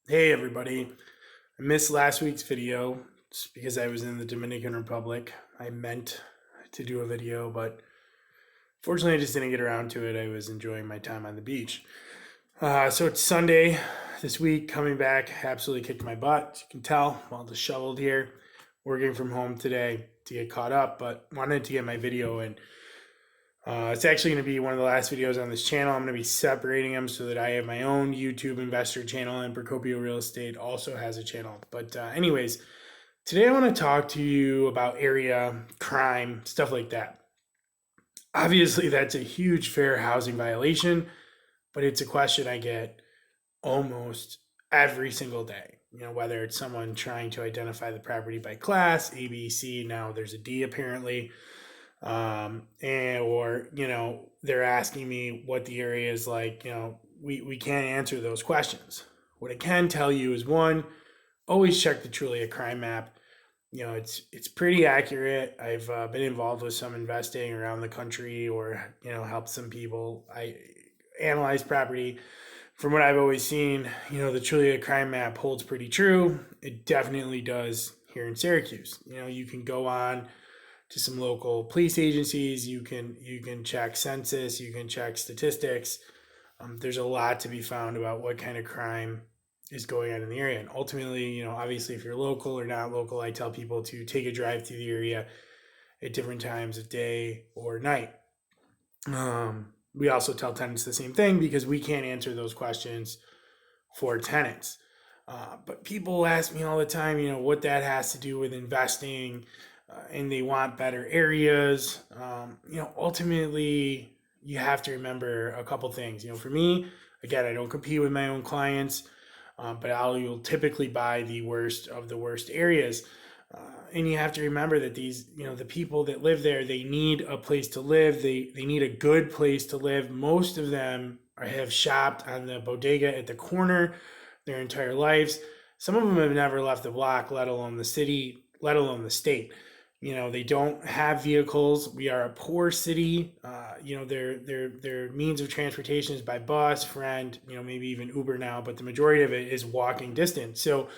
Hey everybody, I missed last week's video just because I was in the Dominican Republic. I meant to do a video, but fortunately I just didn't get around to it. I was enjoying my time on the beach. So it's Sunday this week, coming back, absolutely kicked my butt. As you can tell, I'm all disheveled here, working from home today to get caught up, but wanted to get my video in. It's actually going to be one of the last videos on this channel. I'm going to be separating them so that I have my own YouTube investor channel, and Procopio Real Estate also has a channel. But anyways, today I want to talk to you about area crime, stuff like that. Obviously, that's a huge fair housing violation, but it's a question I get almost every single day. Whether it's someone trying to identify the property by class, A, B, C, now there's a D apparently, and or they're asking me what the area is like. We can't answer those questions. What I can tell you is, one, always check the Trulia crime map. It's pretty accurate. I've been involved with some investing around the country, or helped some people. I analyze property. From what I've always seen, the Trulia crime map holds pretty true. It definitely does here in Syracuse. You can go on to some local police agencies. You can check census. You can check statistics. There's a lot to be found about what kind of crime is going on in the area. And ultimately, obviously, if you're local or not local, I tell people to take a drive through the area at different times of day or night. We also tell tenants the same thing because we can't answer those questions for tenants. But people ask me all the time, what that has to do with investing, and they want better areas. Ultimately, you have to remember a couple things. For me, again, I don't compete with my own clients, but you'll typically buy the worst of the worst areas. And you have to remember that the people that live there, they need a place to live. They need a good place to live. Most of them have shopped on the bodega at the corner their entire lives. Some of them have never left the block, let alone the city, let alone the state. They don't have vehicles. We are a poor city. Their means of transportation is by bus, friend, maybe even Uber now, but the majority of it is walking distance. So,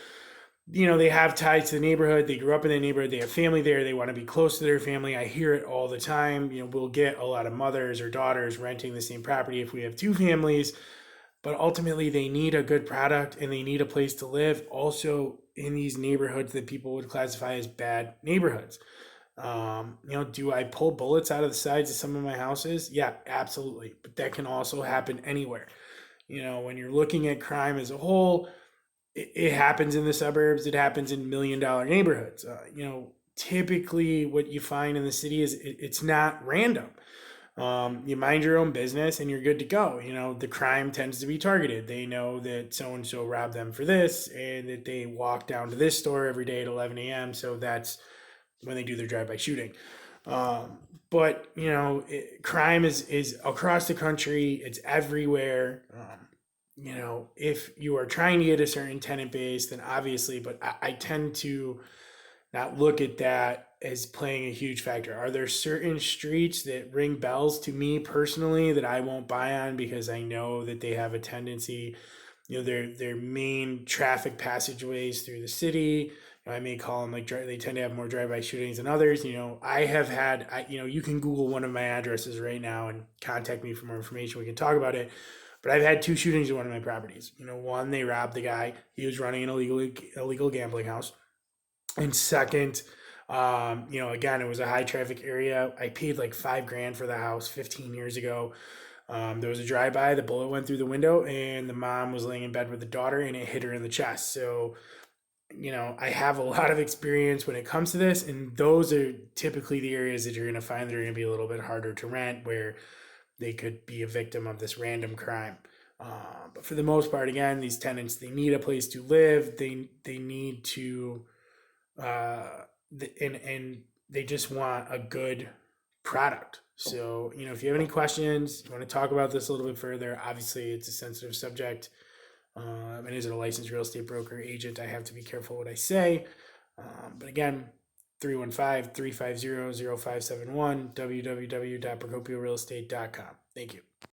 they have ties to the neighborhood. They grew up in the neighborhood. They have family there. They want to be close to their family. I hear it all the time. We'll get a lot of mothers or daughters renting the same property if we have two families, but ultimately they need a good product and they need a place to live also in these neighborhoods that people would classify as bad neighborhoods. Do I pull bullets out of the sides of some of my houses? Yeah, absolutely. But that can also happen anywhere. When you're looking at crime as a whole, it happens in the suburbs. It happens in $1 million neighborhoods. Typically what you find in the city is it's not random. You mind your own business and you're good to go. The crime tends to be targeted. They know that so and so robbed them for this, and that they walk down to this store every day at 11 a.m. So that's when they do their drive-by shooting. But crime is across the country. It's everywhere. If you are trying to get a certain tenant base, then obviously, but I tend to not look at that as playing a huge factor. Are there certain streets that ring bells to me personally that I won't buy on because I know that they have a tendency, their main traffic passageways through the city? I may call them like they tend to have more drive-by shootings than others. I have had, you can Google one of my addresses right now and contact me for more information. We can talk about it. But I've had two shootings in one of my properties. One, they robbed the guy. He was running an illegal gambling house. And second, again, it was a high traffic area. I paid like $5,000 for the house 15 years ago. There was a drive by. The bullet went through the window, and the mom was laying in bed with the daughter, and it hit her in the chest. So, I have a lot of experience when it comes to this, and those are typically the areas that you're going to find that are going to be a little bit harder to rent, where they could be a victim of this random crime. But for the most part, again, these tenants, they need a place to live. They need to and they just want a good product. So, if you have any questions, you want to talk about this a little bit further, obviously it's a sensitive subject. And as a licensed real estate broker agent, I have to be careful what I say. But again, 315-350-0571, www.procopiorealestate.com. Thank you.